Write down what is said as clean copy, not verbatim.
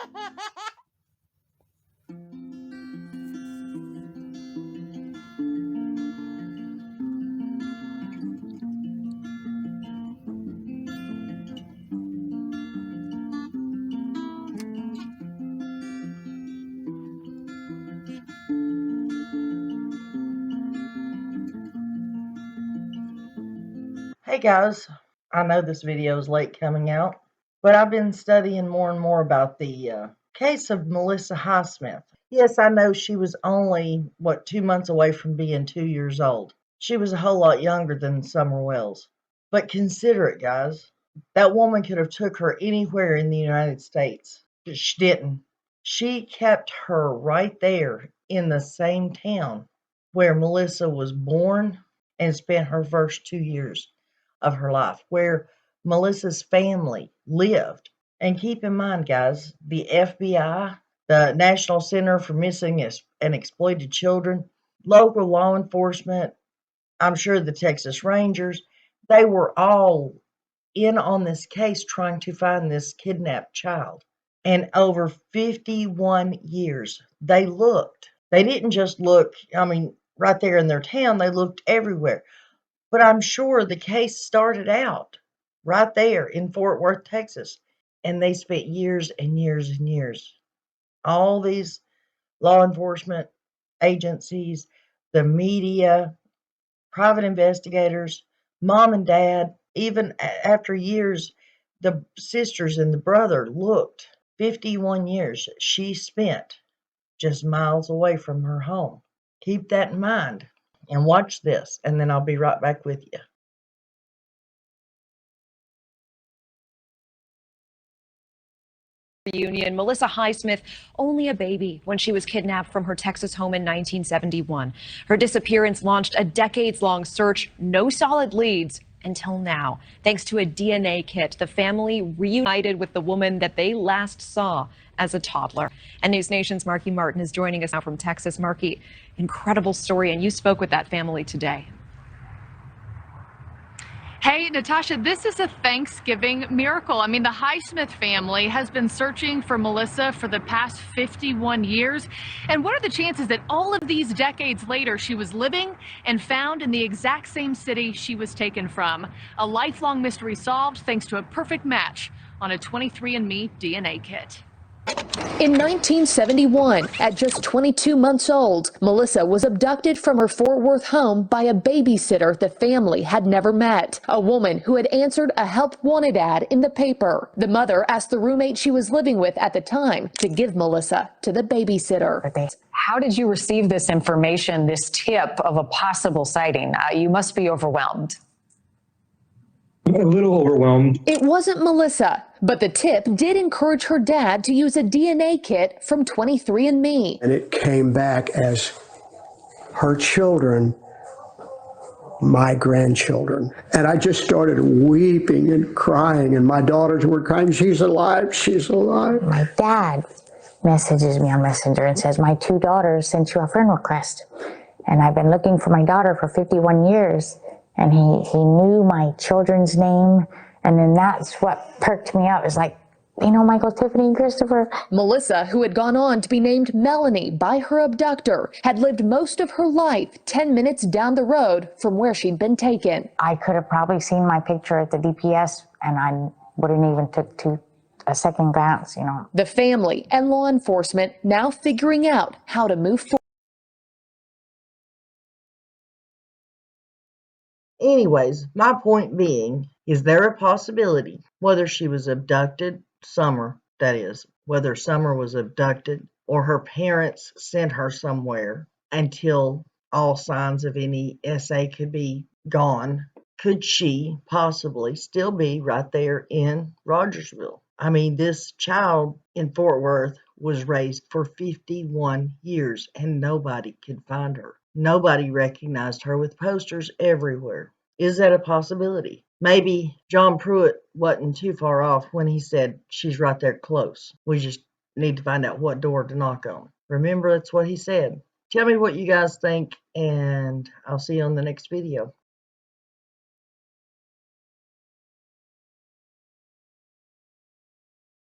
Hey guys, I know this video is late coming out, but I've been studying more and more about the case of Melissa Highsmith. Yes, I know she was only, 2 months away from being 2 years old. She was a whole lot younger than Summerwells. But consider it, guys. That woman could have took her anywhere in the United States, but she didn't. She kept her right there in the same town where Melissa was born and spent her first 2 years of her life, where Melissa's family lived. And keep in mind, guys, the FBI, the National Center for Missing and Exploited Children, local law enforcement, I'm sure the Texas Rangers, they were all in on this case trying to find this kidnapped child. And over 51 years, they looked. They didn't just look, right there in their town, they looked everywhere. But I'm sure the case started out right there in Fort Worth, Texas, and they spent years and years and years. All these law enforcement agencies, the media, private investigators, mom and dad, even after years, the sisters and the brother looked. 51 years she spent just miles away from her home. Keep that in mind. And watch this, and then I'll be right back with you. Reunion. Melissa Highsmith, only a baby when she was kidnapped from her Texas home in 1971. Her disappearance launched a decades-long search, no solid leads until now. Thanks to a DNA kit, the family reunited with the woman that they last saw as a toddler. And News Nation's Marky Martin is joining us now from Texas. Marky, incredible story, and you spoke with that family today. Hey, Natasha, this is a Thanksgiving miracle. I mean, the Highsmith family has been searching for Melissa for the past 51 years. And what are the chances that all of these decades later, she was living and found in the exact same city she was taken from? A lifelong mystery solved thanks to a perfect match on a 23andMe DNA kit. In 1971, at just 22 months old, Melissa was abducted from her Fort Worth home by a babysitter the family had never met, a woman who had answered a help wanted ad in the paper. The mother asked the roommate she was living with at the time to give Melissa to the babysitter. How did you receive this information, this tip of a possible sighting? You must be overwhelmed. A little overwhelmed. It wasn't Melissa, but the tip did encourage her dad to use a DNA kit from 23andMe. And it came back as her children, my grandchildren. And I just started weeping and crying, and my daughters were crying, she's alive, she's alive. My dad messages me on Messenger and says, my 2 daughters sent you a friend request. And I've been looking for my daughter for 51 years. And he knew my children's name. And then that's what perked me up. It's like, you know, Michael, Tiffany, and Christopher. Melissa, who had gone on to be named Melanie by her abductor, had lived most of her life 10 minutes down the road from where she'd been taken. I could have probably seen my picture at the DPS, and I wouldn't even took a second glance, you know. The family and law enforcement now figuring out how to move forward. Anyways, my point being, is there a possibility, whether she was abducted, whether Summer was abducted, or her parents sent her somewhere until all signs of any SA could be gone, could she possibly still be right there in Rogersville? I mean, this child in Fort Worth was raised for 51 years and nobody could find her. Nobody recognized her with posters everywhere. Is that a possibility? Maybe John Pruitt wasn't too far off when he said she's right there close. We just need to find out what door to knock on. Remember, that's what he said. Tell me what you guys think, and I'll see you on the next video.